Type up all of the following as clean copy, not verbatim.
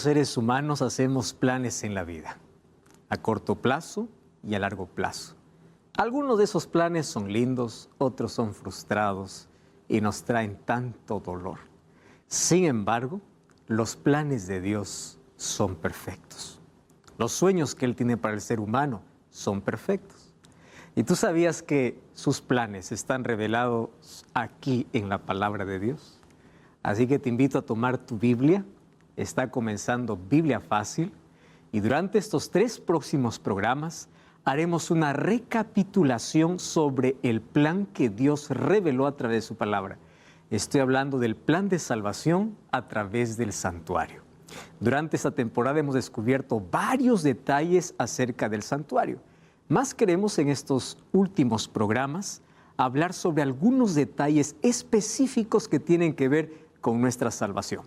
seres humanos hacemos planes en la vida, a corto plazo y a largo plazo. Algunos de esos planes son lindos, otros son frustrados y nos traen tanto dolor. Sin embargo, los planes de Dios son perfectos. Los sueños que Él tiene para el ser humano son perfectos. ¿Y tú sabías que sus planes están revelados aquí en la palabra de Dios? Así que te invito a tomar tu Biblia. Está comenzando Biblia Fácil. Y durante estos 3 próximos programas haremos una recapitulación sobre el plan que Dios reveló a través de su palabra. Estoy hablando del plan de salvación a través del santuario. Durante esta temporada hemos descubierto varios detalles acerca del santuario. Más queremos en estos últimos programas hablar sobre algunos detalles específicos que tienen que ver con nuestra salvación.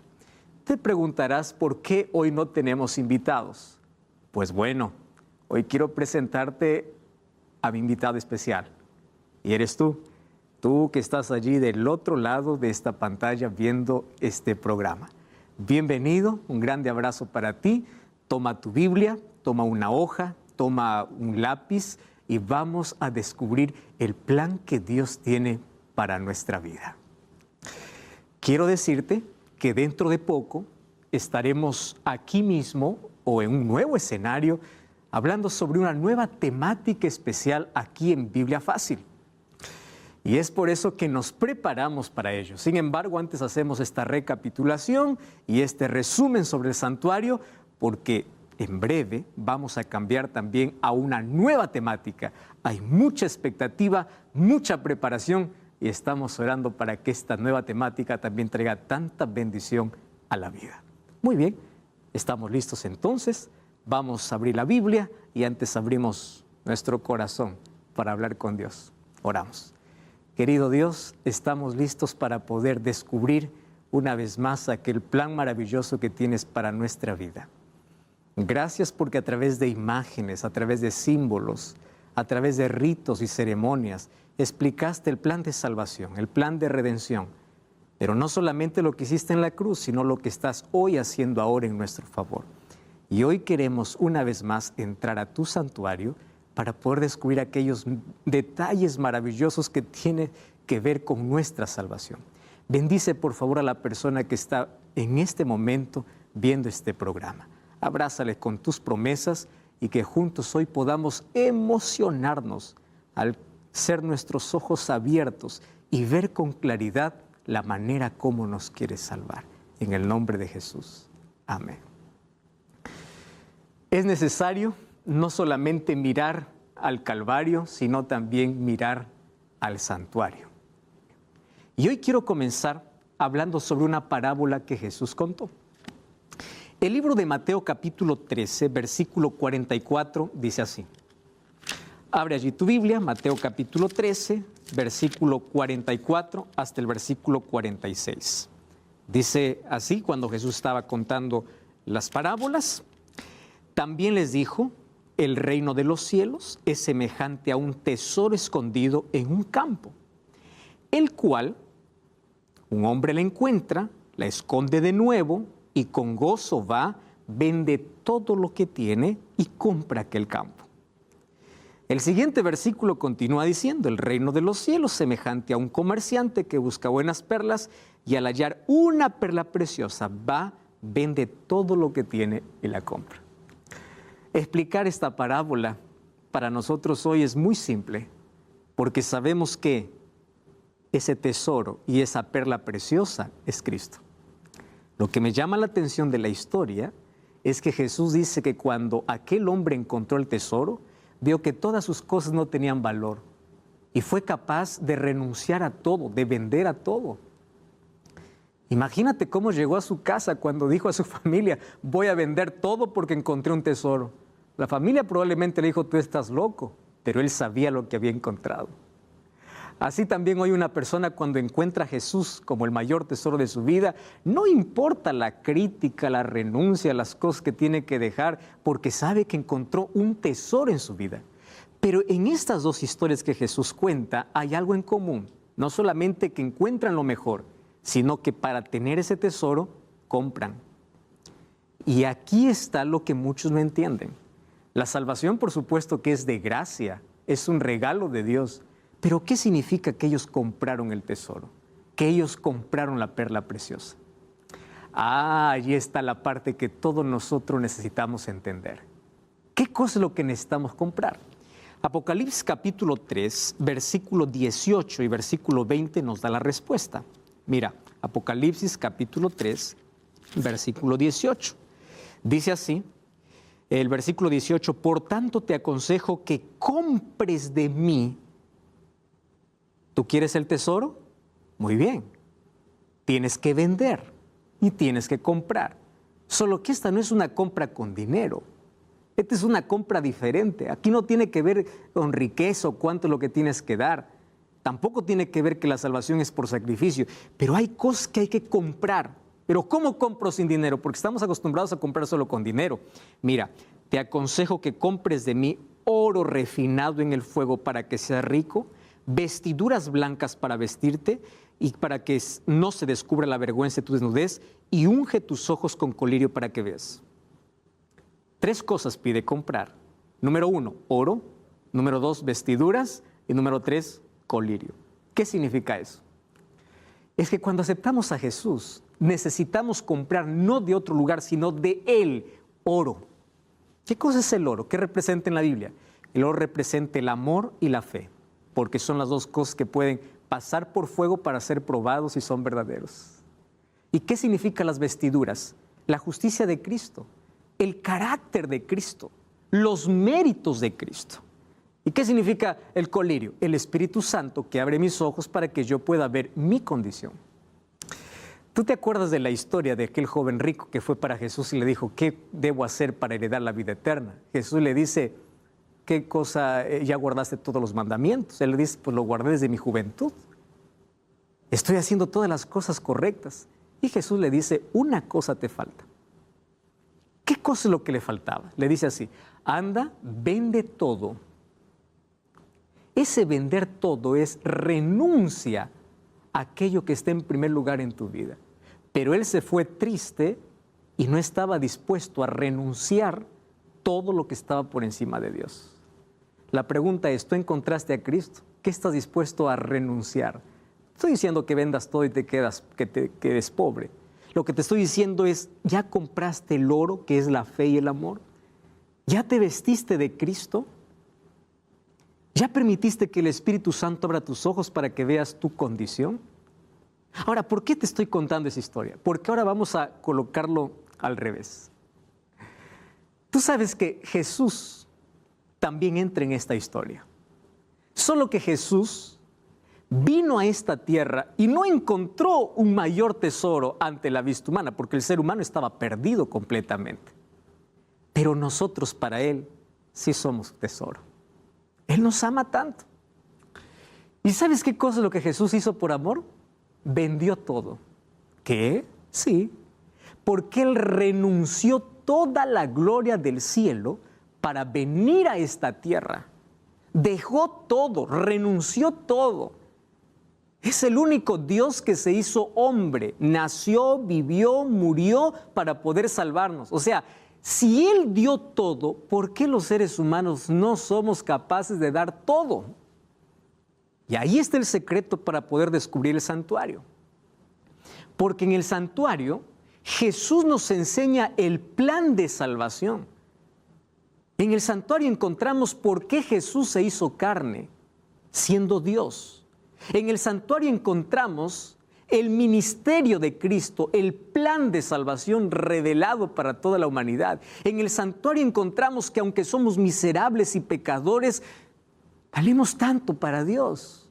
Te preguntarás por qué hoy no tenemos invitados. Pues bueno, hoy quiero presentarte a mi invitado especial. Y eres tú que estás allí del otro lado de esta pantalla viendo este programa. Bienvenido, un grande abrazo para ti. Toma tu Biblia, toma una hoja, toma un lápiz y vamos a descubrir el plan que Dios tiene para nuestra vida. Quiero decirte que dentro de poco estaremos aquí mismo o en un nuevo escenario hablando sobre una nueva temática especial aquí en Biblia Fácil. Y es por eso que nos preparamos para ello. Sin embargo, antes hacemos esta recapitulación y este resumen sobre el santuario, porque en breve vamos a cambiar también a una nueva temática. Hay mucha expectativa, mucha preparación y estamos orando para que esta nueva temática también traiga tanta bendición a la vida. Muy bien, estamos listos entonces. Vamos a abrir la Biblia y antes abrimos nuestro corazón para hablar con Dios. Oramos. Querido Dios, estamos listos para poder descubrir una vez más aquel plan maravilloso que tienes para nuestra vida. Gracias porque a través de imágenes, a través de símbolos, a través de ritos y ceremonias, explicaste el plan de salvación, el plan de redención. Pero no solamente lo que hiciste en la cruz, sino lo que estás hoy haciendo ahora en nuestro favor. Y hoy queremos una vez más entrar a tu santuario para poder descubrir aquellos detalles maravillosos que tienen que ver con nuestra salvación. Bendice por favor a la persona que está en este momento viendo este programa. Abrázale con tus promesas y que juntos hoy podamos emocionarnos al ser nuestros ojos abiertos y ver con claridad la manera como nos quieres salvar. En el nombre de Jesús. Amén. Es necesario no solamente mirar al Calvario, sino también mirar al santuario. Y hoy quiero comenzar hablando sobre una parábola que Jesús contó. El libro de Mateo capítulo 13, versículo 44, dice así. Abre allí tu Biblia, Mateo capítulo 13, versículo 44 hasta el versículo 46. Dice así, cuando Jesús estaba contando las parábolas, también les dijo, el reino de los cielos es semejante a un tesoro escondido en un campo, el cual un hombre la encuentra, la esconde de nuevo y con gozo va, vende todo lo que tiene y compra aquel campo. El siguiente versículo continúa diciendo, el reino de los cielos semejante a un comerciante que busca buenas perlas y al hallar una perla preciosa va, vende todo lo que tiene y la compra. Explicar esta parábola para nosotros hoy es muy simple, porque sabemos que ese tesoro y esa perla preciosa es Cristo. Lo que me llama la atención de la historia es que Jesús dice que cuando aquel hombre encontró el tesoro, vio que todas sus cosas no tenían valor y fue capaz de renunciar a todo, de vender a todo. Imagínate cómo llegó a su casa cuando dijo a su familia, voy a vender todo porque encontré un tesoro. La familia probablemente le dijo, tú estás loco, pero él sabía lo que había encontrado. Así también hoy una persona cuando encuentra a Jesús como el mayor tesoro de su vida, no importa la crítica, la renuncia, las cosas que tiene que dejar, porque sabe que encontró un tesoro en su vida. Pero en estas dos historias que Jesús cuenta hay algo en común, no solamente que encuentran lo mejor, sino que para tener ese tesoro compran. Y aquí está lo que muchos no entienden. La salvación, por supuesto, que es de gracia, es un regalo de Dios. Pero ¿qué significa que ellos compraron el tesoro? Que ellos compraron la perla preciosa. Allí está la parte que todos nosotros necesitamos entender. ¿Qué cosa es lo que necesitamos comprar? Apocalipsis capítulo 3, versículo 18 y versículo 20 nos da la respuesta. Mira, Apocalipsis capítulo 3, versículo 18. Dice así, el versículo 18, por tanto te aconsejo que compres de mí. ¿Tú quieres el tesoro? Muy bien. Tienes que vender y tienes que comprar. Solo que esta no es una compra con dinero. Esta es una compra diferente. Aquí no tiene que ver con riqueza o cuánto es lo que tienes que dar. Tampoco tiene que ver que la salvación es por sacrificio. Pero hay cosas que hay que comprar. Pero ¿cómo compro sin dinero? Porque estamos acostumbrados a comprar solo con dinero. Mira, te aconsejo que compres de mí oro refinado en el fuego para que seas rico, vestiduras blancas para vestirte y para que no se descubra la vergüenza de tu desnudez, y unge tus ojos con colirio para que veas. 3 cosas pide comprar. Número 1, oro. Número 2, vestiduras. Y número 3, colirio. ¿Qué significa eso? Es que cuando aceptamos a Jesús, necesitamos comprar no de otro lugar, sino de Él, oro. ¿Qué cosa es el oro? ¿Qué representa en la Biblia? El oro representa el amor y la fe, porque son las 2 cosas que pueden pasar por fuego para ser probados si son verdaderos. ¿Y qué significan las vestiduras? La justicia de Cristo, el carácter de Cristo, los méritos de Cristo. ¿Y qué significa el colirio? El Espíritu Santo que abre mis ojos para que yo pueda ver mi condición. ¿Tú te acuerdas de la historia de aquel joven rico que fue para Jesús y le dijo, ¿qué debo hacer para heredar la vida eterna? Jesús le dice, ¿qué cosa? Ya guardaste todos los mandamientos. Él le dice, pues lo guardé desde mi juventud. Estoy haciendo todas las cosas correctas. Y Jesús le dice, una cosa te falta. ¿Qué cosa es lo que le faltaba? Le dice así, anda, vende todo. Ese vender todo es renuncia a aquello que está en primer lugar en tu vida. Pero él se fue triste y no estaba dispuesto a renunciar todo lo que estaba por encima de Dios. La pregunta es, ¿tú encontraste a Cristo? ¿Qué estás dispuesto a renunciar? Estoy diciendo que vendas todo y que te quedes pobre. Lo que te estoy diciendo es, ¿ya compraste el oro que es la fe y el amor? ¿Ya te vestiste de Cristo? ¿Ya permitiste que el Espíritu Santo abra tus ojos para que veas tu condición? Ahora, ¿por qué te estoy contando esa historia? Porque ahora vamos a colocarlo al revés. Tú sabes que Jesús también entra en esta historia. Solo que Jesús vino a esta tierra y no encontró un mayor tesoro ante la vista humana, porque el ser humano estaba perdido completamente. Pero nosotros para Él sí somos tesoro. Él nos ama tanto. ¿Y sabes qué cosa es lo que Jesús hizo por amor? Vendió todo. ¿Qué? Sí. Porque Él renunció toda la gloria del cielo para venir a esta tierra. Dejó todo, renunció todo. Es el único Dios que se hizo hombre. Nació, vivió, murió para poder salvarnos. O sea, si Él dio todo, ¿por qué los seres humanos no somos capaces de dar todo? Y ahí está el secreto para poder descubrir el santuario. Porque en el santuario, Jesús nos enseña el plan de salvación. En el santuario encontramos por qué Jesús se hizo carne, siendo Dios. En el santuario encontramos el ministerio de Cristo, el plan de salvación revelado para toda la humanidad. En el santuario encontramos que aunque somos miserables y pecadores, valemos tanto para Dios.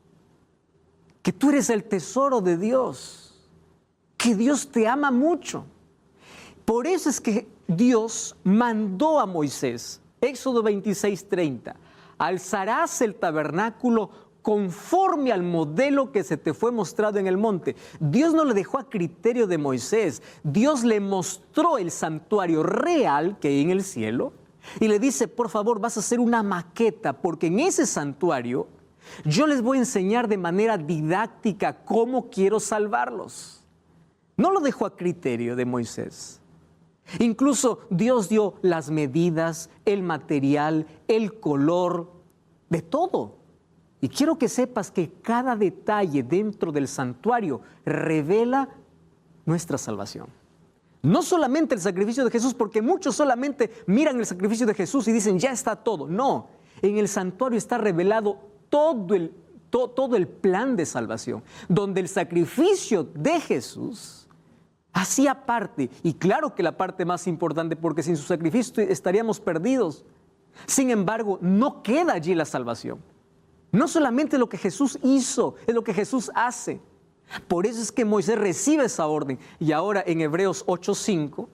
Que tú eres el tesoro de Dios. Que Dios te ama mucho. Por eso es que Dios mandó a Moisés, Éxodo 26:30, alzarás el tabernáculo conforme al modelo que se te fue mostrado en el monte. Dios no le dejó a criterio de Moisés. Dios le mostró el santuario real que hay en el cielo y le dice, por favor, vas a hacer una maqueta, porque en ese santuario yo les voy a enseñar de manera didáctica cómo quiero salvarlos. No lo dejó a criterio de Moisés. Incluso Dios dio las medidas, el material, el color, de todo. Y quiero que sepas que cada detalle dentro del santuario revela nuestra salvación. No solamente el sacrificio de Jesús, porque muchos solamente miran el sacrificio de Jesús y dicen, ya está todo. No, en el santuario está revelado todo el plan de salvación, donde el sacrificio de Jesús hacía parte, y claro que la parte más importante, porque sin su sacrificio estaríamos perdidos. Sin embargo, no queda allí la salvación. No solamente lo que Jesús hizo, es lo que Jesús hace. Por eso es que Moisés recibe esa orden. Y ahora en Hebreos 8:5,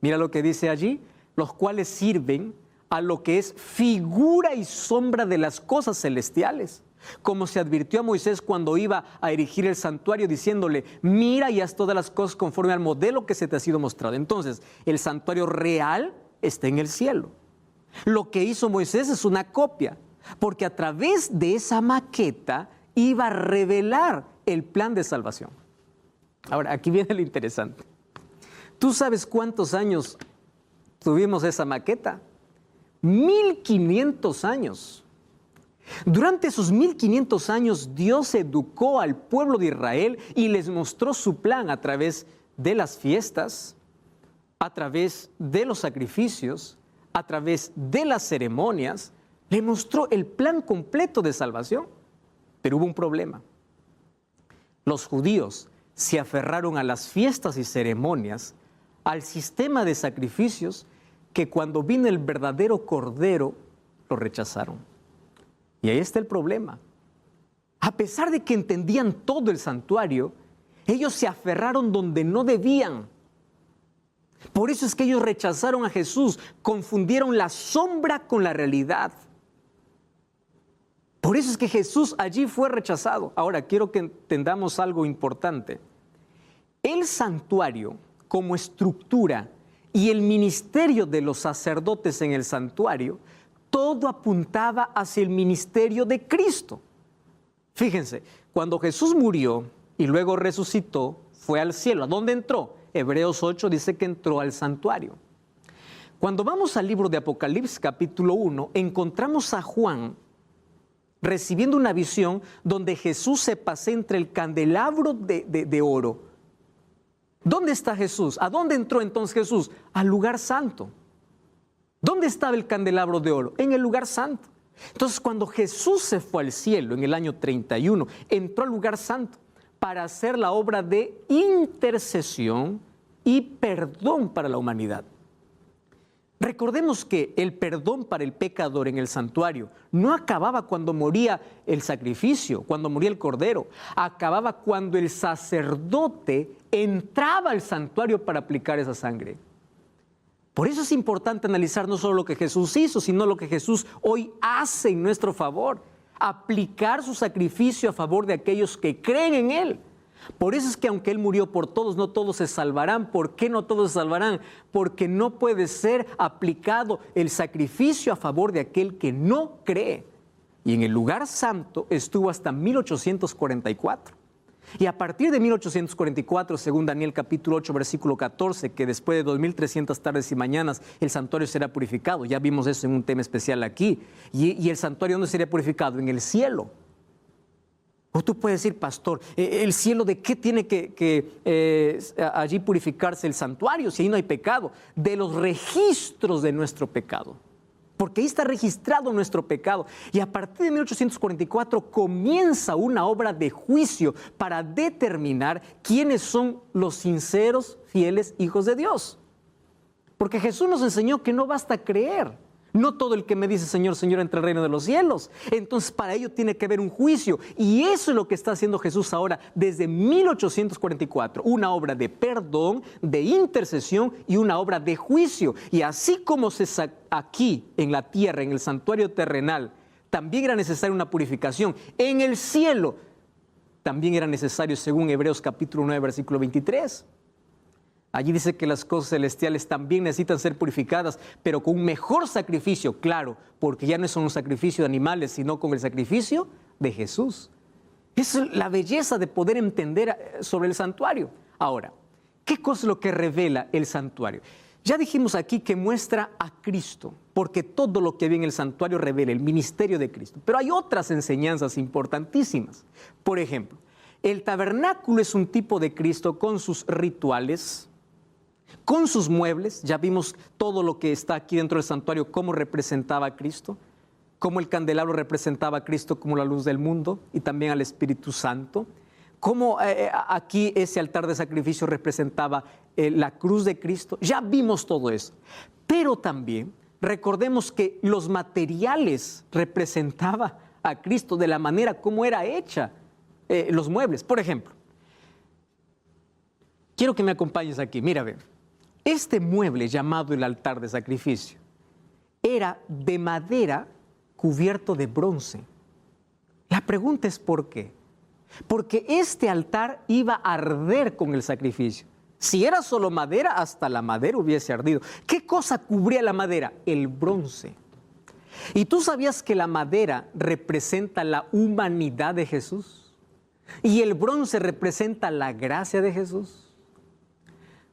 mira lo que dice allí, los cuales sirven a lo que es figura y sombra de las cosas celestiales. Como se advirtió a Moisés cuando iba a erigir el santuario, diciéndole, mira y haz todas las cosas conforme al modelo que se te ha sido mostrado. Entonces, el santuario real está en el cielo. Lo que hizo Moisés es una copia, porque a través de esa maqueta iba a revelar el plan de salvación. Ahora, aquí viene lo interesante. ¿Tú sabes cuántos años tuvimos esa maqueta? 1500 años. Durante esos 1500 años, Dios educó al pueblo de Israel y les mostró su plan a través de las fiestas, a través de los sacrificios, a través de las ceremonias. Le mostró el plan completo de salvación. Pero hubo un problema. Los judíos se aferraron a las fiestas y ceremonias, al sistema de sacrificios, que cuando vino el verdadero Cordero, lo rechazaron. Y ahí está el problema. A pesar de que entendían todo el santuario, ellos se aferraron donde no debían. Por eso es que ellos rechazaron a Jesús, confundieron la sombra con la realidad. Por eso es que Jesús allí fue rechazado. Ahora, quiero que entendamos algo importante. El santuario como estructura y el ministerio de los sacerdotes en el santuario, todo apuntaba hacia el ministerio de Cristo. Fíjense, cuando Jesús murió y luego resucitó, fue al cielo. ¿A dónde entró? Hebreos 8 dice que entró al santuario. Cuando vamos al libro de Apocalipsis capítulo 1, encontramos a Juan recibiendo una visión donde Jesús se pasea entre el candelabro de oro. ¿Dónde está Jesús? ¿A dónde entró entonces Jesús? Al lugar santo. ¿Dónde estaba el candelabro de oro? En el lugar santo. Entonces, cuando Jesús se fue al cielo en el año 31, entró al lugar santo para hacer la obra de intercesión y perdón para la humanidad. Recordemos que el perdón para el pecador en el santuario no acababa cuando moría el sacrificio, cuando moría el cordero. Acababa cuando el sacerdote entraba al santuario para aplicar esa sangre. Por eso es importante analizar no solo lo que Jesús hizo, sino lo que Jesús hoy hace en nuestro favor. Aplicar su sacrificio a favor de aquellos que creen en Él. Por eso es que aunque Él murió por todos, no todos se salvarán. ¿Por qué no todos se salvarán? Porque no puede ser aplicado el sacrificio a favor de aquel que no cree. Y en el lugar santo estuvo hasta 1844. Y a partir de 1844, según Daniel capítulo 8, versículo 14, que después de 2300 tardes y mañanas el santuario será purificado. Ya vimos eso en un tema especial aquí. ¿Y el santuario dónde sería purificado? En el cielo. O tú puedes decir, pastor, ¿el cielo de qué tiene que allí purificarse el santuario si ahí no hay pecado? De los registros de nuestro pecado. Porque ahí está registrado nuestro pecado. Y a partir de 1844 comienza una obra de juicio para determinar quiénes son los sinceros, fieles hijos de Dios. Porque Jesús nos enseñó que no basta creer. No todo el que me dice Señor, Señor entra al reino de los cielos. Entonces para ello tiene que haber un juicio. Y eso es lo que está haciendo Jesús ahora desde 1844. Una obra de perdón, de intercesión y una obra de juicio. Y así como aquí en la tierra, en el santuario terrenal, también era necesaria una purificación. En el cielo también era necesario, según Hebreos capítulo 9, versículo 23. Allí dice que las cosas celestiales también necesitan ser purificadas, pero con un mejor sacrificio, claro, porque ya no son un sacrificio de animales, sino con el sacrificio de Jesús. Esa es la belleza de poder entender sobre el santuario. Ahora, ¿qué cosa es lo que revela el santuario? Ya dijimos aquí que muestra a Cristo, porque todo lo que ve en el santuario revela el ministerio de Cristo. Pero hay otras enseñanzas importantísimas. Por ejemplo, el tabernáculo es un tipo de Cristo con sus rituales, con sus muebles. Ya vimos todo lo que está aquí dentro del santuario, cómo representaba a Cristo, cómo el candelabro representaba a Cristo como la luz del mundo y también al Espíritu Santo. Cómo aquí ese altar de sacrificio representaba la cruz de Cristo. Ya vimos todo eso. Pero también recordemos que los materiales representaban a Cristo de la manera como era hecha los muebles. Por ejemplo, quiero que me acompañes aquí. Mira, ve, este mueble llamado el altar de sacrificio era de madera cubierto de bronce. La pregunta es ¿por qué? Porque este altar iba a arder con el sacrificio. Si era solo madera, hasta la madera hubiese ardido. ¿Qué cosa cubría la madera? El bronce. ¿Y tú sabías que la madera representa la humanidad de Jesús? ¿Y el bronce representa la gracia de Jesús?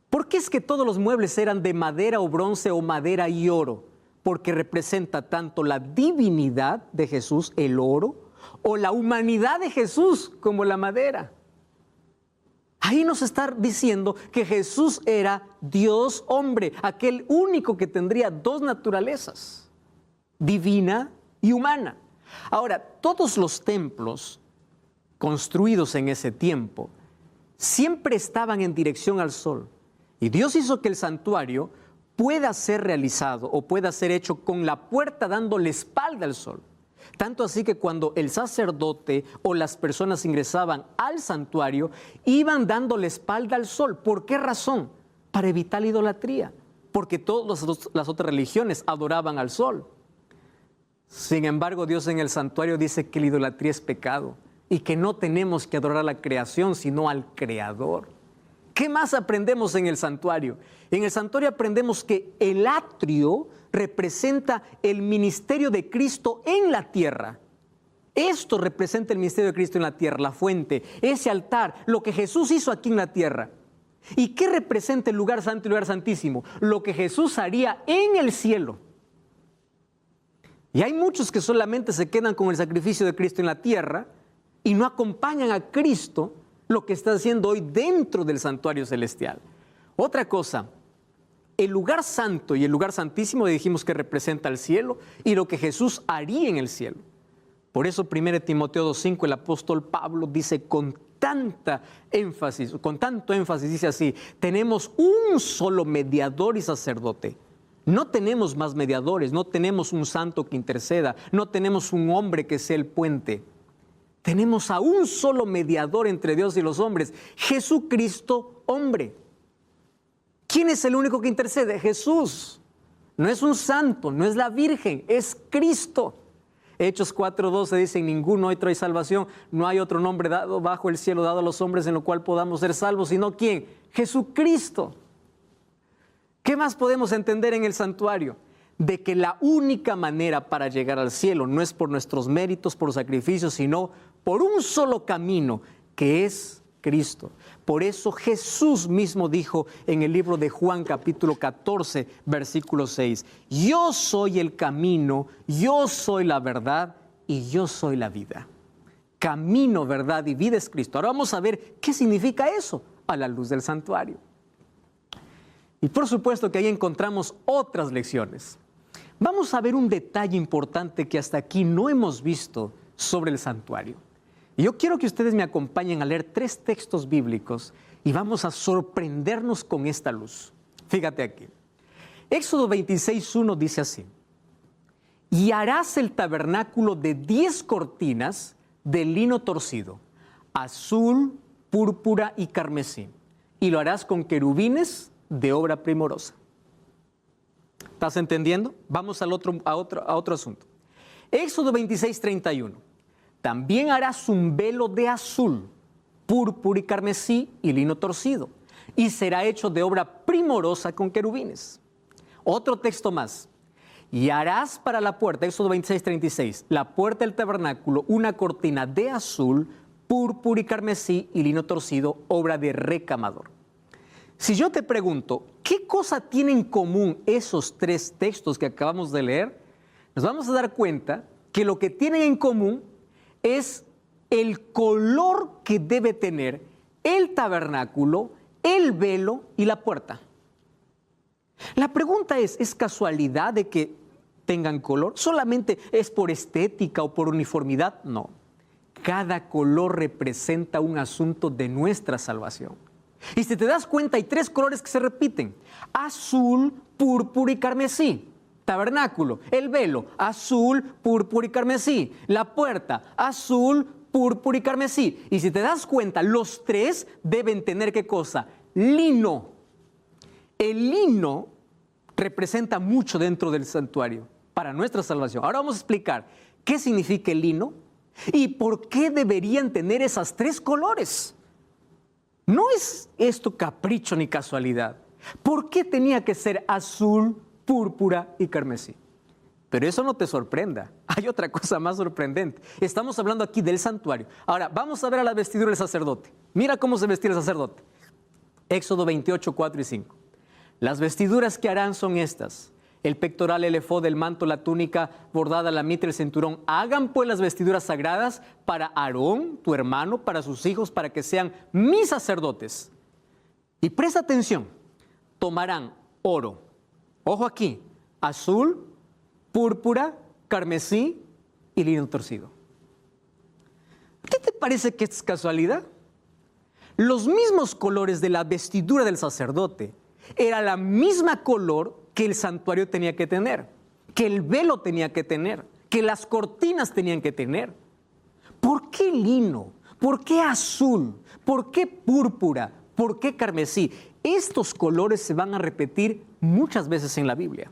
¿Por qué es que todos los muebles eran de madera o bronce o madera y oro? Porque representa tanto la divinidad de Jesús, el oro, o la humanidad de Jesús como la madera. Ahí nos está diciendo que Jesús era Dios hombre, aquel único que tendría dos naturalezas, divina y humana. Ahora, todos los templos construidos en ese tiempo siempre estaban en dirección al sol. Y Dios hizo que el santuario pueda ser realizado o pueda ser hecho con la puerta dando la espalda al sol. Tanto así que cuando el sacerdote o las personas ingresaban al santuario, iban dando la espalda al sol. ¿Por qué razón? Para evitar la idolatría. Porque todas las otras religiones adoraban al sol. Sin embargo, Dios en el santuario dice que la idolatría es pecado y que no tenemos que adorar a la creación, sino al Creador. ¿Qué más aprendemos en el santuario? En el santuario aprendemos que el atrio representa el ministerio de Cristo en la tierra. Esto representa el ministerio de Cristo en la tierra, la fuente, ese altar, lo que Jesús hizo aquí en la tierra. ¿Y qué representa el lugar santo y el lugar santísimo? Lo que Jesús haría en el cielo. Y hay muchos que solamente se quedan con el sacrificio de Cristo en la tierra y no acompañan a Cristo lo que está haciendo hoy dentro del santuario celestial. Otra cosa, el lugar santo y el lugar santísimo dijimos que representa el cielo y lo que Jesús haría en el cielo. Por eso 1 Timoteo 2:5 el apóstol Pablo dice con tanto énfasis, dice así: tenemos un solo mediador y sacerdote. No tenemos más mediadores, no tenemos un santo que interceda, no tenemos un hombre que sea el puente. Tenemos a un solo mediador entre Dios y los hombres, Jesucristo hombre. ¿Quién es el único que intercede? Jesús. No es un santo, no es la Virgen, es Cristo. Hechos 4:12 dice: en ninguno otro hay salvación, no hay otro nombre dado bajo el cielo dado a los hombres en lo cual podamos ser salvos, sino ¿quién? Jesucristo. ¿Qué más podemos entender en el santuario? De que la única manera para llegar al cielo no es por nuestros méritos, por sacrificios, sino por un solo camino, que es Cristo. Por eso Jesús mismo dijo en el libro de Juan capítulo 14, versículo 6, yo soy el camino, yo soy la verdad y yo soy la vida. Camino, verdad y vida es Cristo. Ahora vamos a ver qué significa eso a la luz del santuario. Y por supuesto que ahí encontramos otras lecciones. Vamos a ver un detalle importante que hasta aquí no hemos visto sobre el santuario. Y yo quiero que ustedes me acompañen a leer 3 textos bíblicos y vamos a sorprendernos con esta luz. Fíjate aquí. Éxodo 26:1 dice así: y harás el tabernáculo de 10 cortinas de lino torcido, azul, púrpura y carmesí, y lo harás con querubines de obra primorosa. ¿Estás entendiendo? Vamos a otro asunto. Éxodo 26:31. También harás un velo de azul, púrpura y carmesí y lino torcido, y será hecho de obra primorosa con querubines. Otro texto más. Y harás para la puerta, Éxodo 26:36, la puerta del tabernáculo, una cortina de azul, púrpura y carmesí y lino torcido, obra de recamador. Si yo te pregunto, ¿Qué cosa tienen en común esos tres textos que acabamos de leer? Nos vamos a dar cuenta que lo que tienen en común es el color que debe tener el tabernáculo, el velo y la puerta. La pregunta ¿es casualidad de que tengan color? ¿Solamente es por estética o por uniformidad? No. Cada color representa un asunto de nuestra salvación. Y si te das cuenta, hay tres colores que se repiten: azul, púrpura y carmesí. Tabernáculo, el velo, azul, púrpura y carmesí. La puerta, azul, púrpura y carmesí. Y si te das cuenta, los tres deben tener ¿qué cosa? Lino. El lino representa mucho dentro del santuario para nuestra salvación. Ahora vamos a explicar qué significa el lino y por qué deberían tener esas tres colores. No es esto capricho ni casualidad. ¿Por qué tenía que ser azul, púrpura y carmesí? Pero eso no te sorprenda. Hay otra cosa más sorprendente. Estamos hablando aquí del santuario. Ahora, vamos a ver a la vestidura del sacerdote. Mira cómo se vestía el sacerdote. Éxodo 28, 4 y 5. Las vestiduras que harán son estas: el pectoral, el efod, el manto, la túnica bordada, la mitra, el cinturón. Hagan pues las vestiduras sagradas para Aarón, tu hermano, para sus hijos, para que sean mis sacerdotes. Y presta atención, tomarán oro, ojo aquí, azul, púrpura, carmesí y lino torcido. ¿Qué te parece que es casualidad? Los mismos colores de la vestidura del sacerdote era la misma color que el santuario tenía que tener, que el velo tenía que tener, que las cortinas tenían que tener. ¿Por qué lino? ¿Por qué azul? ¿Por qué púrpura? ¿Por qué carmesí? Estos colores se van a repetir muchas veces en la Biblia.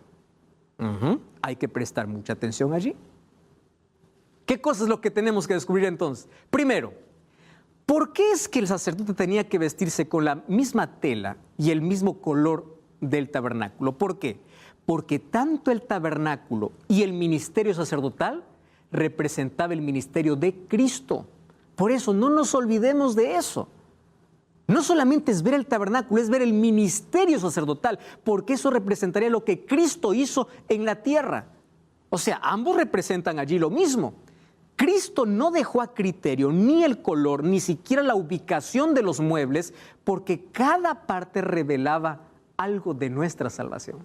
Hay que prestar mucha atención allí. ¿Qué cosa es lo que tenemos que descubrir entonces? Primero, ¿por qué es que el sacerdote tenía que vestirse con la misma tela y el mismo color del tabernáculo? ¿Por qué? Porque tanto el tabernáculo y el ministerio sacerdotal representaba el ministerio de Cristo. Por eso no nos olvidemos de eso. No solamente es ver el tabernáculo, es ver el ministerio sacerdotal, porque eso representaría lo que Cristo hizo en la tierra. O sea, ambos representan allí lo mismo. Cristo no dejó a criterio ni el color, ni siquiera la ubicación de los muebles, porque cada parte revelaba algo de nuestra salvación.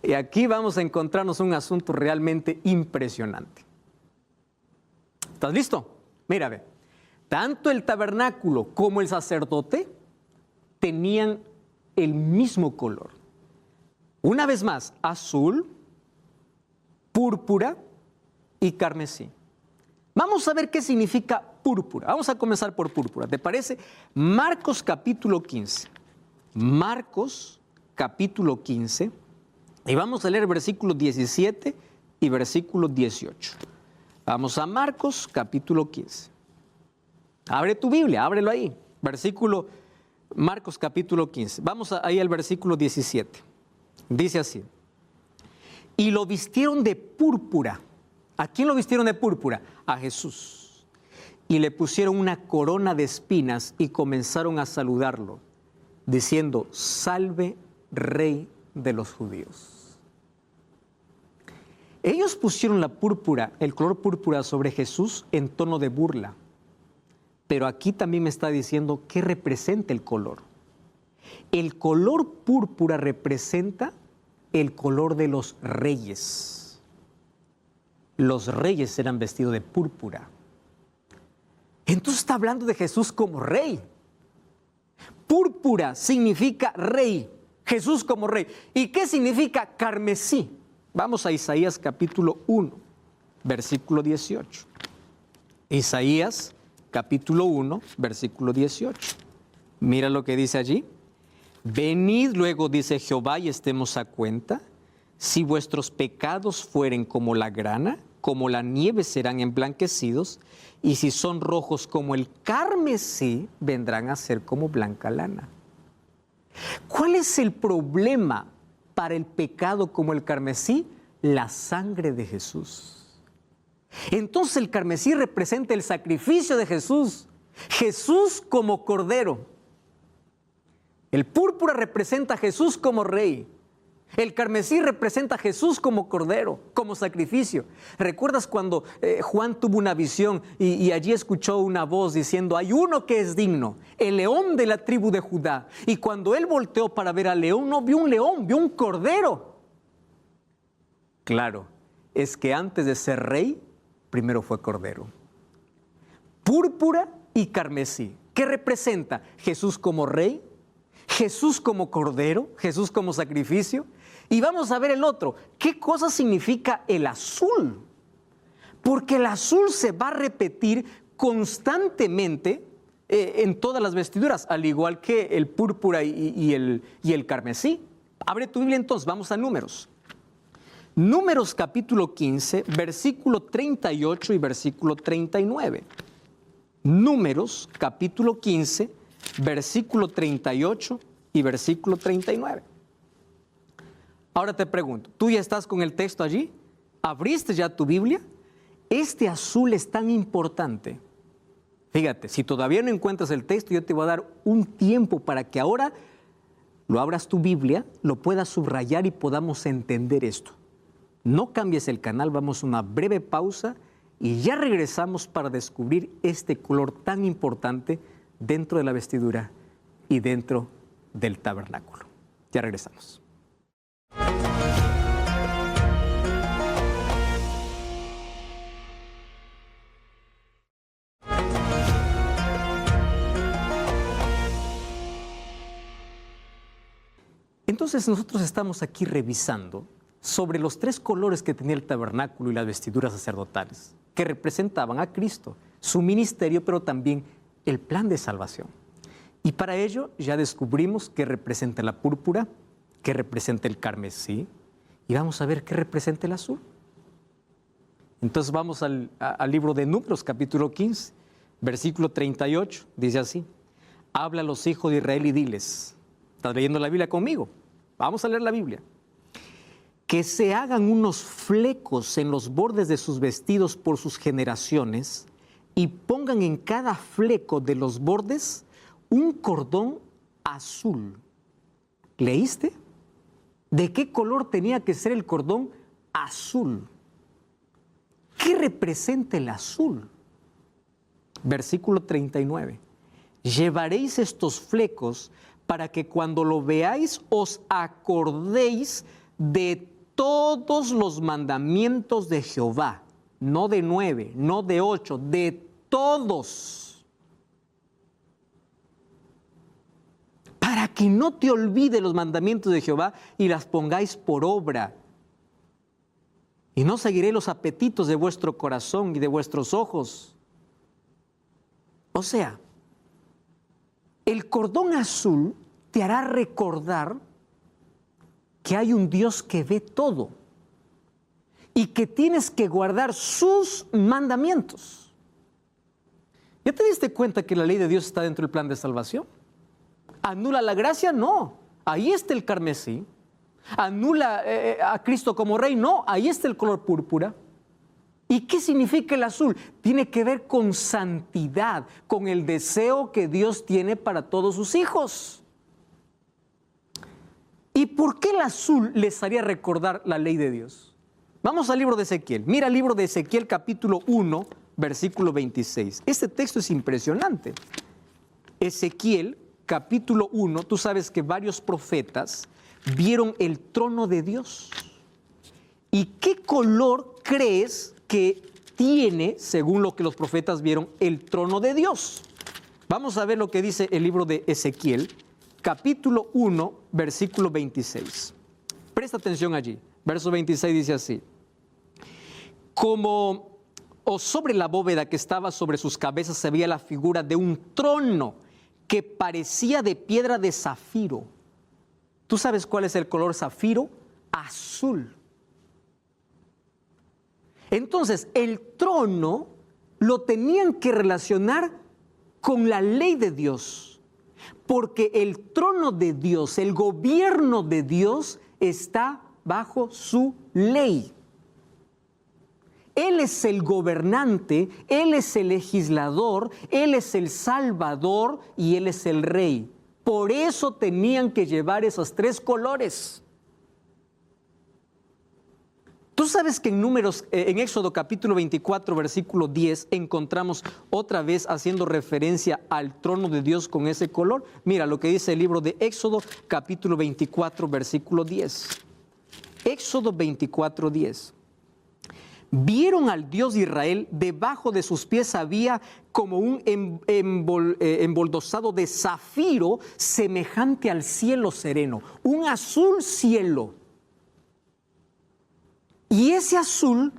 Y aquí vamos a encontrarnos un asunto realmente impresionante. ¿Estás listo? Mira, ve. Tanto el tabernáculo como el sacerdote tenían el mismo color. Una vez más, azul, púrpura y carmesí. Vamos a ver qué significa púrpura. Vamos a comenzar por púrpura. ¿Te parece? Marcos capítulo 15. Marcos capítulo 15. Y vamos a leer versículos 17 y versículo 18. Vamos a Marcos capítulo 15. Abre tu Biblia, ábrelo ahí. Marcos capítulo 15. Vamos ahí al versículo 17. Dice así: y lo vistieron de púrpura. ¿A quién lo vistieron de púrpura? A Jesús. Y le pusieron una corona de espinas y comenzaron a saludarlo, diciendo: salve, Rey de los judíos. Ellos pusieron la púrpura, el color púrpura sobre Jesús en tono de burla. Pero aquí también me está diciendo qué representa el color. El color púrpura representa el color de los reyes. Los reyes eran vestidos de púrpura. Entonces está hablando de Jesús como rey. Púrpura significa rey. Jesús como rey. ¿Y qué significa carmesí? Vamos a Isaías capítulo 1, versículo 18. Isaías capítulo 1, versículo 18. Mira lo que dice allí. Venid luego, dice Jehová, y estemos a cuenta. Si vuestros pecados fueren como la grana, como la nieve serán emblanquecidos, y si son rojos como el carmesí, vendrán a ser como blanca lana. ¿Cuál es el problema para el pecado como el carmesí? La sangre de Jesús. Entonces el carmesí representa el sacrificio de Jesús. Jesús como cordero. El púrpura representa a Jesús como rey. El carmesí representa a Jesús como cordero, como sacrificio. ¿Recuerdas cuando Juan tuvo una visión y allí escuchó una voz diciendo, hay uno que es digno, el león de la tribu de Judá? Y cuando él volteó para ver al león, no vio un león, vio un cordero. Claro, es que antes de ser rey, primero fue cordero. Púrpura y carmesí. ¿Qué representa? Jesús como rey, Jesús como cordero, Jesús como sacrificio. Y vamos a ver el otro. ¿Qué cosa significa el azul? Porque el azul se va a repetir constantemente en todas las vestiduras, al igual que el púrpura y el carmesí. Abre tu Biblia entonces, vamos a Números. Números capítulo 15, versículo 38 y versículo 39. Números capítulo 15, versículo 38 y versículo 39. Ahora te pregunto, ¿tú ya estás con el texto allí? ¿Abriste ya tu Biblia? Este azul es tan importante. Fíjate, si todavía no encuentras el texto, yo te voy a dar un tiempo para que ahora lo abras tu Biblia, lo puedas subrayar y podamos entender esto. No cambies el canal, vamos a una breve pausa y ya regresamos para descubrir este color tan importante dentro de la vestidura y dentro del tabernáculo. Ya regresamos. Entonces nosotros estamos aquí revisando sobre los tres colores que tenía el tabernáculo y las vestiduras sacerdotales, que representaban a Cristo, su ministerio, pero también el plan de salvación. Y para ello ya descubrimos qué representa la púrpura, qué representa el carmesí, y vamos a ver qué representa el azul. Entonces vamos al libro de Números, capítulo 15, versículo 38, dice así: habla a los hijos de Israel y diles, ¿estás leyendo la Biblia conmigo? Vamos a leer la Biblia. Que se hagan unos flecos en los bordes de sus vestidos por sus generaciones y pongan en cada fleco de los bordes un cordón azul. ¿Leíste? ¿De qué color tenía que ser el cordón azul? ¿Qué representa el azul? Versículo 39. Llevaréis estos flecos para que cuando lo veáis os acordéis de todos los mandamientos de Jehová, no de 9, no de 8, de todos. Para que no te olvides los mandamientos de Jehová y las pongáis por obra. Y no seguiré los apetitos de vuestro corazón y de vuestros ojos. O sea, el cordón azul te hará recordar que hay un Dios que ve todo y que tienes que guardar sus mandamientos. ¿Ya te diste cuenta que la ley de Dios está dentro del plan de salvación? ¿Anula la gracia? No. Ahí está el carmesí. ¿Anula a Cristo como rey? No. Ahí está el color púrpura. ¿Y qué significa el azul? Tiene que ver con santidad, con el deseo que Dios tiene para todos sus hijos. ¿Y por qué el azul les haría recordar la ley de Dios? Vamos al libro de Ezequiel. Mira el libro de Ezequiel capítulo 1, versículo 26. Este texto es impresionante. Ezequiel capítulo 1, tú sabes que varios profetas vieron el trono de Dios. ¿Y qué color crees que tiene, según lo que los profetas vieron, el trono de Dios? Vamos a ver lo que dice el libro de Ezequiel, capítulo 1, versículo 26. Presta atención allí. Verso 26 dice así: como o sobre la bóveda que estaba sobre sus cabezas se veía la figura de un trono que parecía de piedra de zafiro. ¿Tú sabes cuál es el color zafiro? Azul. Entonces, el trono lo tenían que relacionar con la ley de Dios, porque el trono de Dios, el gobierno de Dios está bajo su ley. Él es el gobernante, Él es el legislador, Él es el salvador y Él es el rey. Por eso tenían que llevar esos 3 colores. Tú sabes que en Éxodo capítulo 24, versículo 10, encontramos otra vez haciendo referencia al trono de Dios con ese color. Mira lo que dice el libro de Éxodo capítulo 24, versículo 10. Éxodo 24, 10. Vieron al Dios de Israel, debajo de sus pies había como un emboldosado de zafiro semejante al cielo sereno, un azul cielo. Y ese azul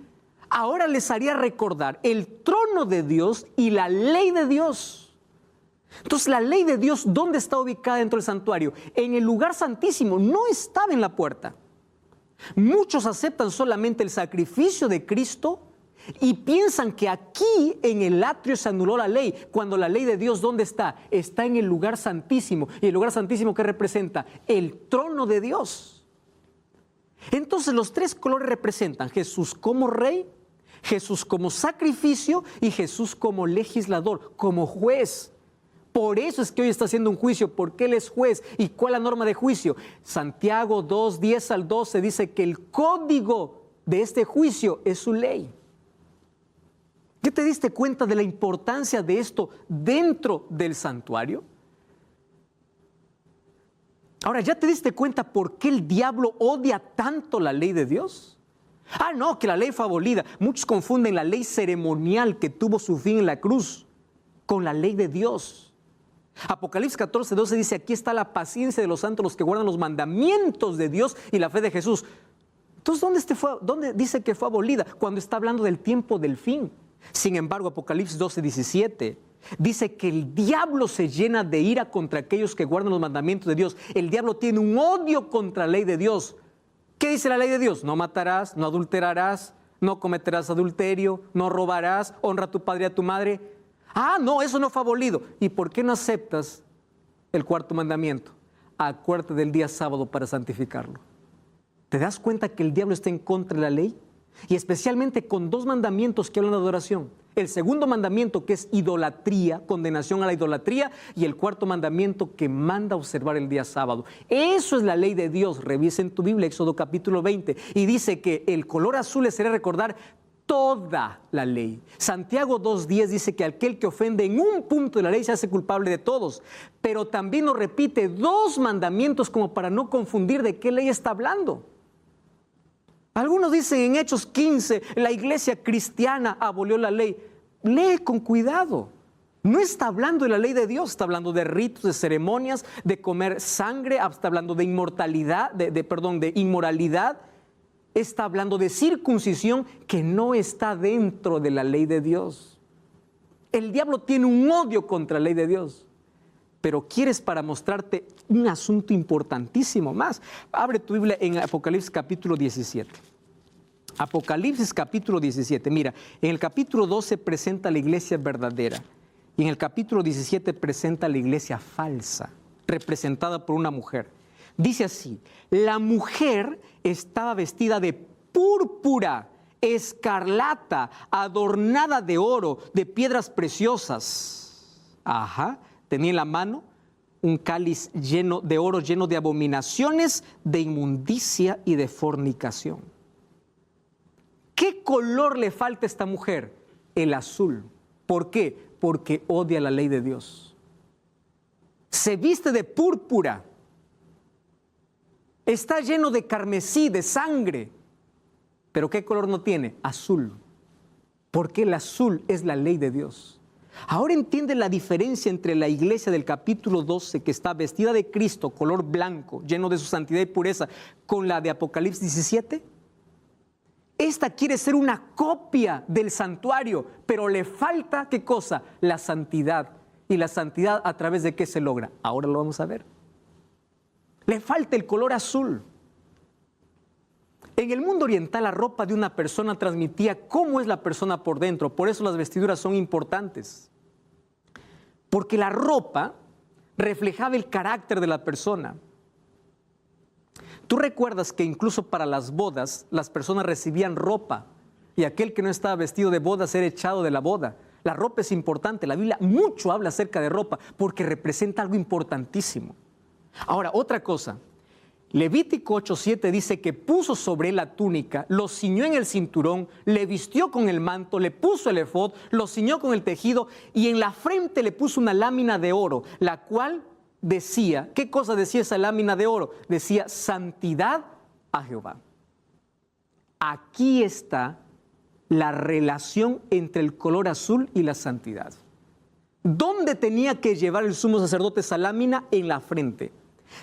ahora les haría recordar el trono de Dios y la ley de Dios. Entonces, la ley de Dios, ¿dónde está ubicada dentro del santuario? En el lugar santísimo, no estaba en la puerta. Muchos aceptan solamente el sacrificio de Cristo y piensan que aquí en el atrio se anuló la ley, cuando la ley de Dios, ¿dónde está? Está en el lugar santísimo. ¿Y el lugar santísimo qué representa? El trono de Dios. Entonces los 3 colores representan Jesús como rey, Jesús como sacrificio y Jesús como legislador, como juez. Por eso es que hoy está haciendo un juicio, porque Él es juez. ¿Y cuál es la norma de juicio? Santiago 2, 10 al 12 dice que el código de este juicio es su ley. ¿Ya te diste cuenta de la importancia de esto dentro del santuario? Ahora, ¿ya te diste cuenta por qué el diablo odia tanto la ley de Dios? Ah, no, que la ley fue abolida. Muchos confunden la ley ceremonial que tuvo su fin en la cruz con la ley de Dios. Apocalipsis 14, 12 dice, aquí está la paciencia de los santos, los que guardan los mandamientos de Dios y la fe de Jesús. Entonces, ¿dónde dice que fue abolida? Cuando está hablando del tiempo del fin. Sin embargo, Apocalipsis 12, 17 dice que el diablo se llena de ira contra aquellos que guardan los mandamientos de Dios. El diablo tiene un odio contra la ley de Dios. ¿Qué dice la ley de Dios? No matarás, no adulterarás, no cometerás adulterio, no robarás, honra a tu padre y a tu madre. Ah, no, eso no fue abolido. ¿Y por qué no aceptas el 4º mandamiento? Acuérdate del día sábado para santificarlo. ¿Te das cuenta que el diablo está en contra de la ley? Y especialmente con 2 mandamientos que hablan de adoración. El 2.º mandamiento, que es idolatría, condenación a la idolatría, y el 4.º mandamiento que manda observar el día sábado. Eso es la ley de Dios. Revisa en tu Biblia Éxodo capítulo 20 y dice que el color azul les hará recordar toda la ley. Santiago 2.10 dice que aquel que ofende en un punto de la ley se hace culpable de todos, pero también nos repite 2 mandamientos como para no confundir de qué ley está hablando. Algunos dicen en Hechos 15, la iglesia cristiana abolió la ley. Lee con cuidado. No está hablando de la ley de Dios, está hablando de ritos, de ceremonias, de comer sangre, está hablando de inmortalidad, de inmoralidad. Está hablando de circuncisión que no está dentro de la ley de Dios. El diablo tiene un odio contra la ley de Dios. Pero quieres para mostrarte un asunto importantísimo más. Abre tu Biblia en Apocalipsis capítulo 17. Apocalipsis capítulo 17. Mira, en el capítulo 12 presenta la iglesia verdadera. Y en el capítulo 17 presenta la iglesia falsa, representada por una mujer. Dice así, la mujer estaba vestida de púrpura, escarlata, adornada de oro, de piedras preciosas. Ajá. Tenía en la mano un cáliz lleno de oro, lleno de abominaciones, de inmundicia y de fornicación. ¿Qué color le falta a esta mujer? El azul. ¿Por qué? Porque odia la ley de Dios. Se viste de púrpura. Está lleno de carmesí, de sangre. ¿Pero qué color no tiene? Azul. Porque el azul es la ley de Dios. Ahora entiende la diferencia entre la iglesia del capítulo 12, que está vestida de Cristo, color blanco, lleno de su santidad y pureza, con la de Apocalipsis 17. Esta quiere ser una copia del santuario, pero le falta, ¿qué cosa? La santidad. ¿Y la santidad a través de qué se logra? Ahora lo vamos a ver. Le falta el color azul. En el mundo oriental, la ropa de una persona transmitía cómo es la persona por dentro. Por eso las vestiduras son importantes. Porque la ropa reflejaba el carácter de la persona. Tú recuerdas que incluso para las bodas, las personas recibían ropa. Y aquel que no estaba vestido de bodas era echado de la boda. La ropa es importante. La Biblia mucho habla acerca de ropa porque representa algo importantísimo. Ahora, otra cosa. Levítico 8:7 dice que puso sobre él la túnica, lo ciñó en el cinturón, le vistió con el manto, le puso el efod, lo ciñó con el tejido y en la frente le puso una lámina de oro, la cual decía, ¿qué cosa decía esa lámina de oro? Decía, santidad a Jehová. Aquí está la relación entre el color azul y la santidad. ¿Dónde tenía que llevar el sumo sacerdote esa lámina? En la frente.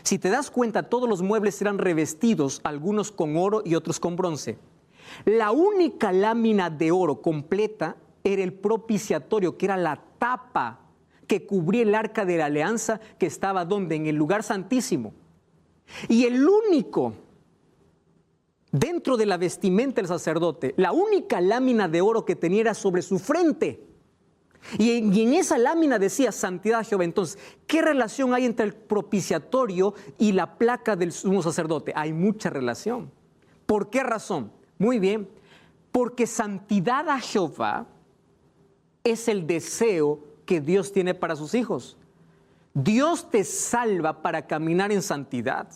Si te das cuenta, todos los muebles eran revestidos, algunos con oro y otros con bronce. La única lámina de oro completa era el propiciatorio, que era la tapa que cubría el arca de la alianza, que estaba ¿dónde? En el lugar santísimo. Y el único, dentro de la vestimenta del sacerdote, la única lámina de oro que tenía era sobre su frente. Y en esa lámina decía santidad a Jehová. Entonces, ¿qué relación hay entre el propiciatorio y la placa del sumo sacerdote? Hay mucha relación. ¿Por qué razón? Muy bien, porque santidad a Jehová es el deseo que Dios tiene para sus hijos. Dios te salva para caminar en santidad,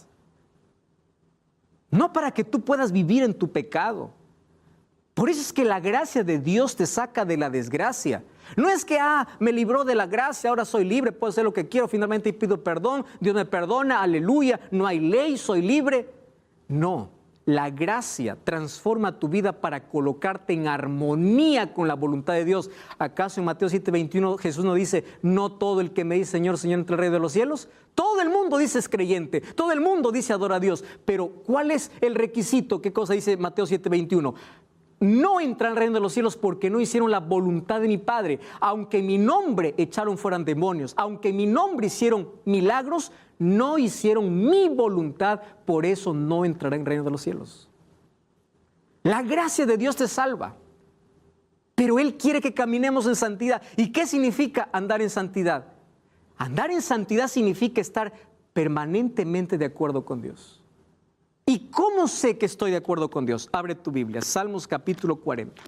no para que tú puedas vivir en tu pecado. Por eso es que la gracia de Dios te saca de la desgracia. No es que, me libró de la gracia, ahora soy libre, puedo hacer lo que quiero, finalmente pido perdón, Dios me perdona, aleluya, no hay ley, soy libre. No, la gracia transforma tu vida para colocarte en armonía con la voluntad de Dios. ¿Acaso en Mateo 7:21 Jesús nos dice, no todo el que me dice Señor, Señor, entra al reino de los cielos? Todo el mundo dice es creyente, todo el mundo dice adora a Dios, pero ¿cuál es el requisito? ¿Qué cosa dice Mateo 7:21? No entran al reino de los cielos porque no hicieron la voluntad de mi Padre. Aunque en mi nombre echaron fuera demonios, aunque en mi nombre hicieron milagros, no hicieron mi voluntad, por eso no entrarán en el reino de los cielos. La gracia de Dios te salva, pero Él quiere que caminemos en santidad. ¿Y qué significa andar en santidad? Andar en santidad significa estar permanentemente de acuerdo con Dios. ¿Y cómo sé que estoy de acuerdo con Dios? Abre tu Biblia, Salmos capítulo 40.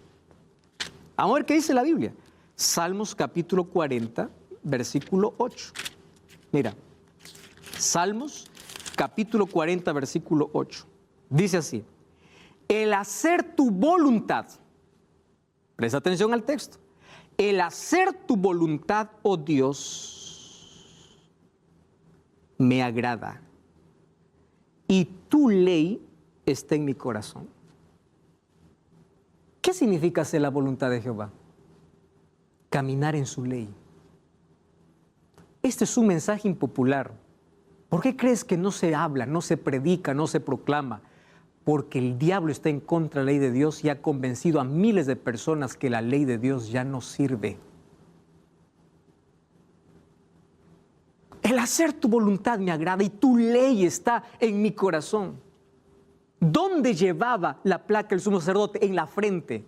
Vamos a ver qué dice la Biblia. Salmos capítulo 40, versículo 8. Mira, Salmos capítulo 40, versículo 8. Dice así, el hacer tu voluntad, presta atención al texto, el hacer tu voluntad, oh Dios, me agrada. Y tu ley está en mi corazón. ¿Qué significa hacer la voluntad de Jehová? Caminar en su ley. Este es un mensaje impopular. ¿Por qué crees que no se habla, no se predica, no se proclama? Porque el diablo está en contra de la ley de Dios y ha convencido a miles de personas que la ley de Dios ya no sirve. El hacer tu voluntad me agrada y tu ley está en mi corazón. ¿Dónde llevaba la placa el sumo sacerdote? En la frente.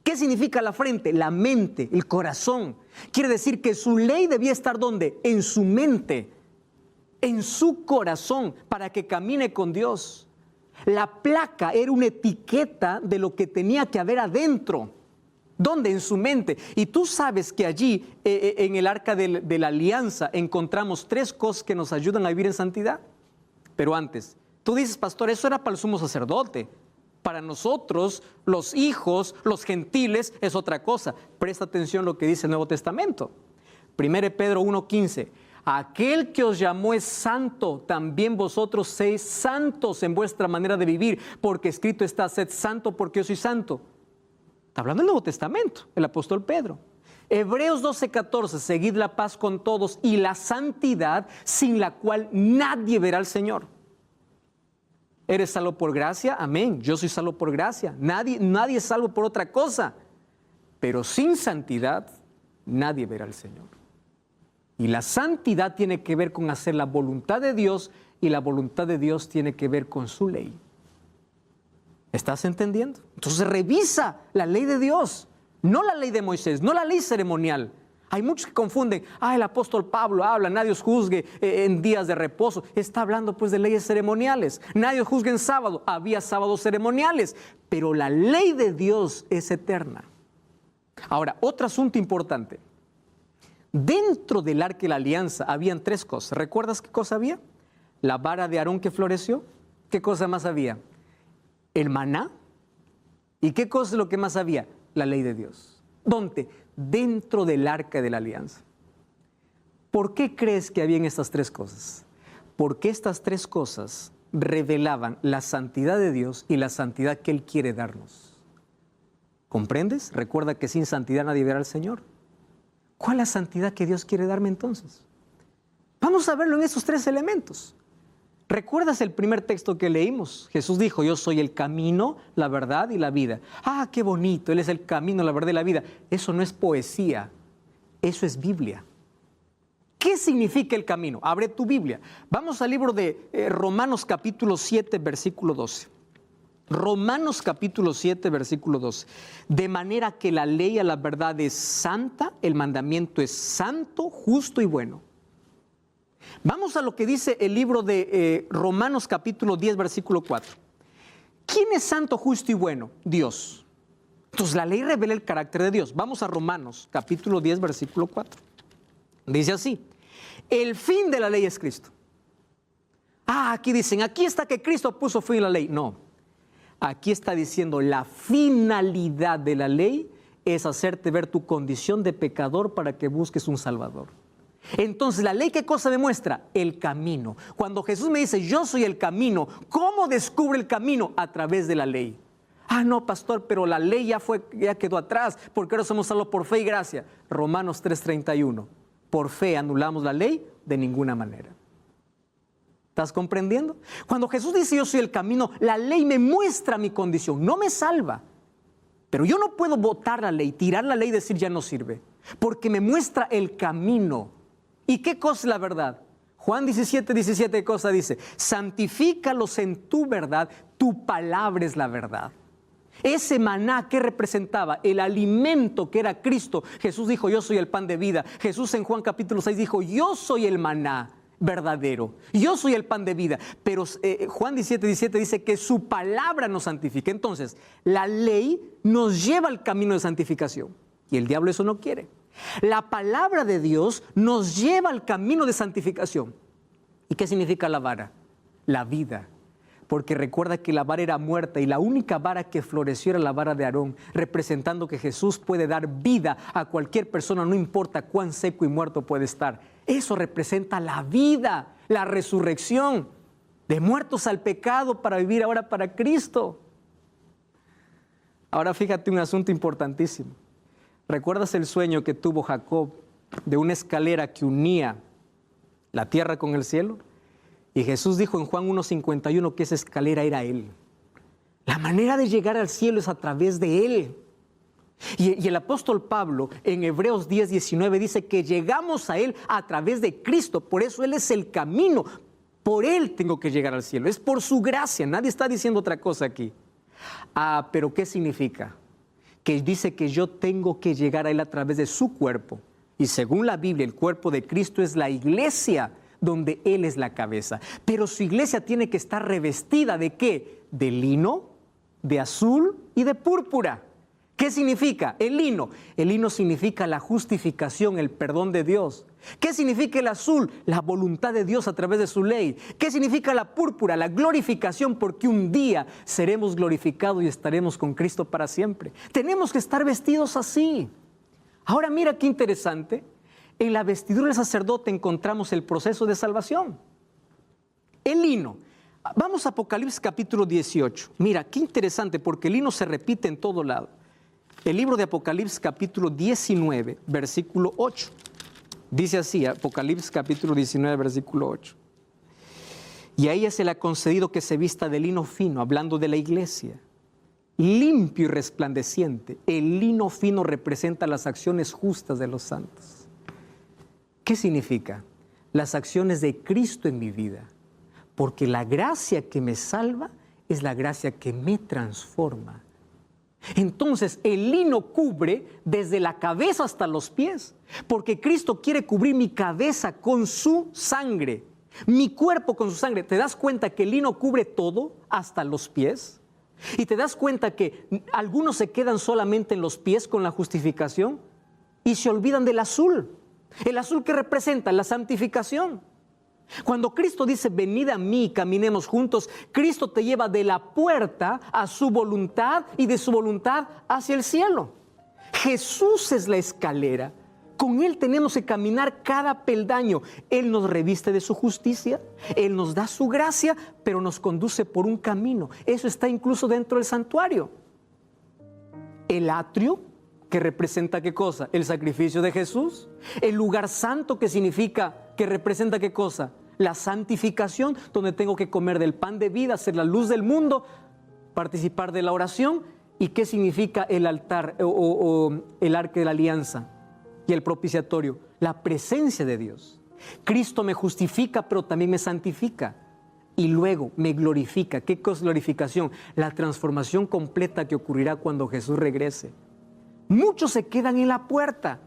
¿Qué significa la frente? La mente, el corazón. Quiere decir que su ley debía estar ¿dónde? En su mente, en su corazón, para que camine con Dios. La placa era una etiqueta de lo que tenía que haber adentro. ¿Dónde? En su mente. Y tú sabes que allí, en el arca de la alianza, encontramos 3 cosas que nos ayudan a vivir en santidad. Pero antes, tú dices, pastor, eso era para el sumo sacerdote. Para nosotros, los hijos, los gentiles, es otra cosa. Presta atención a lo que dice el Nuevo Testamento. 1 Pedro 1:15. Aquel que os llamó es santo, también vosotros seis santos en vuestra manera de vivir, porque escrito está, sed santo porque yo soy santo. Está hablando del Nuevo Testamento, el apóstol Pedro. Hebreos 12:14, seguid la paz con todos y la santidad sin la cual nadie verá al Señor. ¿Eres salvo por gracia? Amén, yo soy salvo por gracia. Nadie es salvo por otra cosa. Pero sin santidad nadie verá al Señor. Y la santidad tiene que ver con hacer la voluntad de Dios y la voluntad de Dios tiene que ver con su ley. ¿Estás entendiendo? Entonces revisa la ley de Dios, no la ley de Moisés, no la ley ceremonial. Hay muchos que confunden, el apóstol Pablo habla, nadie os juzgue en días de reposo. Está hablando pues de leyes ceremoniales. Nadie os juzgue en sábado, había sábados ceremoniales, pero la ley de Dios es eterna. Ahora, otro asunto importante. Dentro del arca de la alianza habían 3 cosas. ¿Recuerdas qué cosa había? La vara de Aarón que floreció. ¿Qué cosa más había? El maná. ¿Y qué cosa es lo que más había? La ley de Dios. ¿Dónde? Dentro del arca de la alianza. ¿Por qué crees que habían estas 3 cosas? Porque estas 3 cosas revelaban la santidad de Dios y la santidad que Él quiere darnos. ¿Comprendes? Recuerda que sin santidad nadie verá al Señor. ¿Cuál es la santidad que Dios quiere darme entonces? Vamos a verlo en esos 3 elementos. ¿Recuerdas el primer texto que leímos? Jesús dijo, yo soy el camino, la verdad y la vida. ¡Ah, qué bonito! Él es el camino, la verdad y la vida. Eso no es poesía, eso es Biblia. ¿Qué significa el camino? Abre tu Biblia. Vamos al libro de Romanos capítulo 7, versículo 12. Romanos capítulo 7, versículo 12. De manera que la ley a la verdad es santa, el mandamiento es santo, justo y bueno. Vamos a lo que dice el libro de Romanos capítulo 10, versículo 4. ¿Quién es santo, justo y bueno? Dios. Entonces la ley revela el carácter de Dios. Vamos a Romanos capítulo 10, versículo 4. Dice así, el fin de la ley es Cristo. Aquí dicen, aquí está que Cristo puso fin a la ley. No, aquí está diciendo la finalidad de la ley es hacerte ver tu condición de pecador para que busques un Salvador. Entonces, ¿la ley qué cosa demuestra? El camino. Cuando Jesús me dice, yo soy el camino, ¿cómo descubre el camino? A través de la ley. No, pastor, pero la ley ya quedó atrás, porque ahora somos salvos por fe y gracia. Romanos 3:31. Por fe anulamos la ley, de ninguna manera. ¿Estás comprendiendo? Cuando Jesús dice, yo soy el camino, la ley me muestra mi condición, no me salva. Pero yo no puedo botar la ley, tirar la ley y decir ya no sirve, porque me muestra el camino. ¿Y qué cosa es la verdad? Juan 17:17, ¿qué cosa dice? Santifícalos en tu verdad, tu palabra es la verdad. Ese maná que representaba el alimento que era Cristo. Jesús dijo, yo soy el pan de vida. Jesús en Juan capítulo 6 dijo, yo soy el maná verdadero. Yo soy el pan de vida. Pero Juan 17:17 dice que su palabra nos santifica. Entonces, la ley nos lleva al camino de santificación. Y el diablo eso no quiere. La palabra de Dios nos lleva al camino de santificación. ¿Y qué significa la vara? La vida. Porque recuerda que la vara era muerta y la única vara que floreció era la vara de Aarón, representando que Jesús puede dar vida a cualquier persona, no importa cuán seco y muerto puede estar. Eso representa la vida, la resurrección, de muertos al pecado para vivir ahora para Cristo. Ahora fíjate un asunto importantísimo. ¿Recuerdas el sueño que tuvo Jacob de una escalera que unía la tierra con el cielo? Y Jesús dijo en Juan 1:51 que esa escalera era Él. La manera de llegar al cielo es a través de Él. Y el apóstol Pablo en Hebreos 10:19 dice que llegamos a Él a través de Cristo. Por eso Él es el camino. Por Él tengo que llegar al cielo. Es por su gracia. Nadie está diciendo otra cosa aquí. Pero ¿qué significa? Que dice que yo tengo que llegar a Él a través de su cuerpo. Y según la Biblia, el cuerpo de Cristo es la iglesia, donde Él es la cabeza. Pero su iglesia tiene que estar revestida ¿de qué? De lino, de azul y de púrpura. ¿Qué significa? El lino. El lino significa la justificación, el perdón de Dios. ¿Qué significa el azul? La voluntad de Dios a través de su ley. ¿Qué significa la púrpura? La glorificación, porque un día seremos glorificados y estaremos con Cristo para siempre. Tenemos que estar vestidos así. Ahora mira qué interesante. En la vestidura del sacerdote encontramos el proceso de salvación. El lino. Vamos a Apocalipsis capítulo 18. Mira, qué interesante, porque el lino se repite en todo lado. El libro de Apocalipsis capítulo 19, versículo 8. Dice así, Apocalipsis capítulo 19, versículo 8. Y a ella se le ha concedido que se vista de lino fino, hablando de la iglesia, limpio y resplandeciente. El lino fino representa las acciones justas de los santos. ¿Qué significa? Las acciones de Cristo en mi vida. Porque la gracia que me salva es la gracia que me transforma. Entonces el lino cubre desde la cabeza hasta los pies. Porque Cristo quiere cubrir mi cabeza con su sangre, mi cuerpo con su sangre. ¿Te das cuenta que el lino cubre todo hasta los pies? Y te das cuenta que algunos se quedan solamente en los pies con la justificación y se olvidan del azul. El azul que representa la santificación. Cuando Cristo dice, venid a mí y caminemos juntos, Cristo te lleva de la puerta a su voluntad y de su voluntad hacia el cielo. Jesús es la escalera. Con Él tenemos que caminar cada peldaño. Él nos reviste de su justicia, Él nos da su gracia, pero nos conduce por un camino. Eso está incluso dentro del santuario. El atrio, que representa ¿qué cosa? El sacrificio de Jesús. El lugar santo, que significa, que representa ¿qué cosa? La santificación, donde tengo que comer del pan de vida, ser la luz del mundo, participar de la oración. ¿Y qué significa el altar o el arca de la alianza y el propiciatorio? La presencia de Dios. Cristo me justifica, pero también me santifica. Y luego me glorifica. ¿Qué cosa es glorificación? La transformación completa que ocurrirá cuando Jesús regrese. Muchos se quedan en la puerta.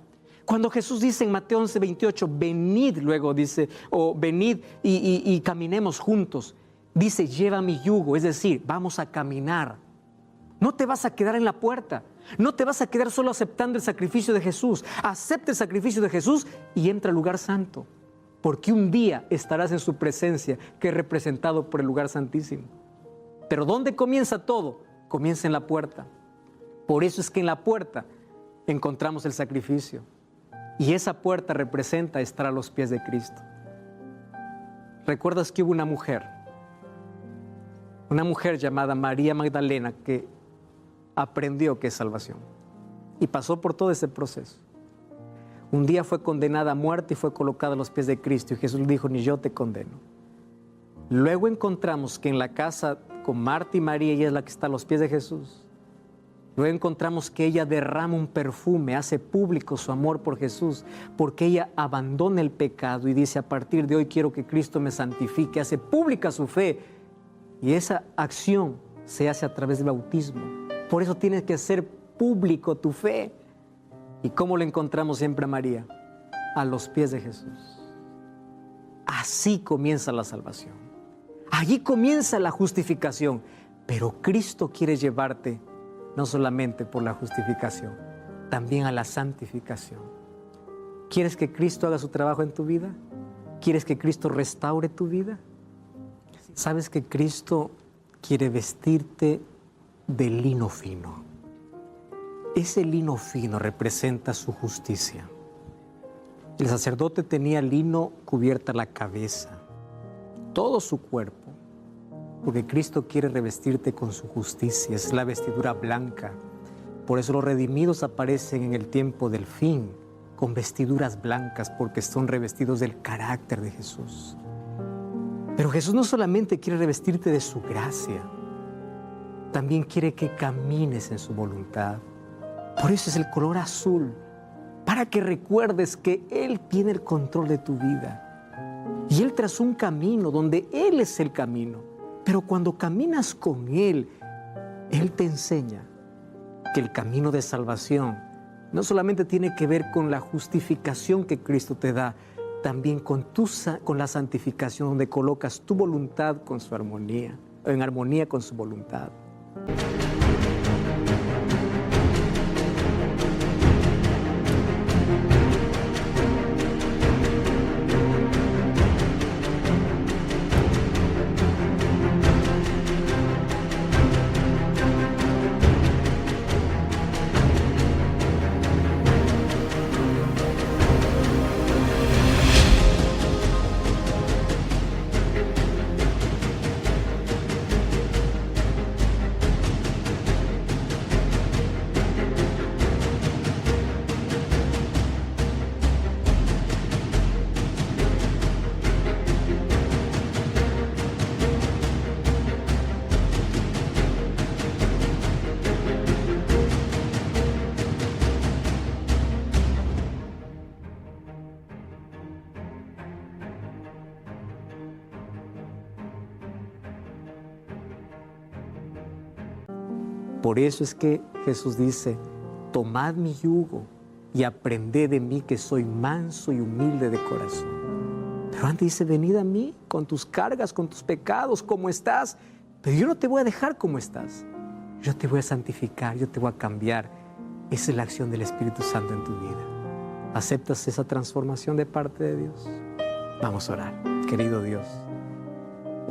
Cuando Jesús dice en Mateo 11:28, venid, luego dice, o venid y caminemos juntos. Dice, lleva mi yugo, es decir, vamos a caminar. No te vas a quedar en la puerta. No te vas a quedar solo aceptando el sacrificio de Jesús. Acepta el sacrificio de Jesús y entra al lugar santo. Porque un día estarás en su presencia, que es representado por el lugar santísimo. Pero ¿dónde comienza todo? Comienza en la puerta. Por eso es que en la puerta encontramos el sacrificio. Y esa puerta representa estar a los pies de Cristo. ¿Recuerdas que hubo una mujer llamada María Magdalena que aprendió qué es salvación y pasó por todo ese proceso? Un día fue condenada a muerte y fue colocada a los pies de Cristo y Jesús le dijo, ni yo te condeno. Luego encontramos que en la casa con Marta y María, ella es la que está a los pies de Jesús. Luego encontramos que ella derrama un perfume, hace público su amor por Jesús, porque ella abandona el pecado y dice, a partir de hoy quiero que Cristo me santifique, hace pública su fe. Y esa acción se hace a través del bautismo. Por eso tienes que hacer público tu fe. ¿Y cómo le encontramos siempre a María? A los pies de Jesús. Así comienza la salvación. Allí comienza la justificación. Pero Cristo quiere llevarte no solamente por la justificación, también a la santificación. ¿Quieres que Cristo haga su trabajo en tu vida? ¿Quieres que Cristo restaure tu vida? ¿Sabes que Cristo quiere vestirte de lino fino? Ese lino fino representa su justicia. El sacerdote tenía lino cubierta la cabeza, todo su cuerpo, porque Cristo quiere revestirte con su justicia. Es la vestidura blanca. Por eso los redimidos aparecen en el tiempo del fin con vestiduras blancas, porque son revestidos del carácter de Jesús. Pero Jesús no solamente quiere revestirte de su gracia, también quiere que camines en su voluntad. Por eso es el color azul, para que recuerdes que Él tiene el control de tu vida. Y Él trazó un camino donde Él es el camino. Pero cuando caminas con Él, Él te enseña que el camino de salvación no solamente tiene que ver con la justificación que Cristo te da, también con la santificación, donde colocas tu voluntad con su armonía, en armonía con su voluntad. Por eso es que Jesús dice, tomad mi yugo y aprended de mí, que soy manso y humilde de corazón. Pero antes dice, venid a mí con tus cargas, con tus pecados, como estás. Pero yo no te voy a dejar como estás. Yo te voy a santificar, yo te voy a cambiar. Esa es la acción del Espíritu Santo en tu vida. ¿Aceptas esa transformación de parte de Dios? Vamos a orar. Querido Dios,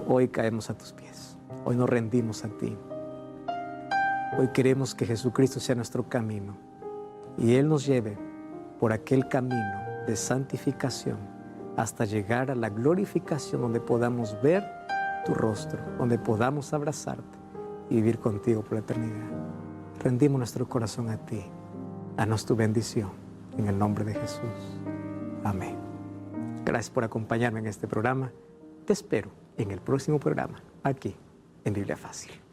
hoy caemos a tus pies. Hoy nos rendimos a ti. Hoy queremos que Jesucristo sea nuestro camino y Él nos lleve por aquel camino de santificación hasta llegar a la glorificación, donde podamos ver tu rostro, donde podamos abrazarte y vivir contigo por la eternidad. Rendimos nuestro corazón a ti. Danos tu bendición en el nombre de Jesús. Amén. Gracias por acompañarme en este programa. Te espero en el próximo programa, aquí en Biblia Fácil.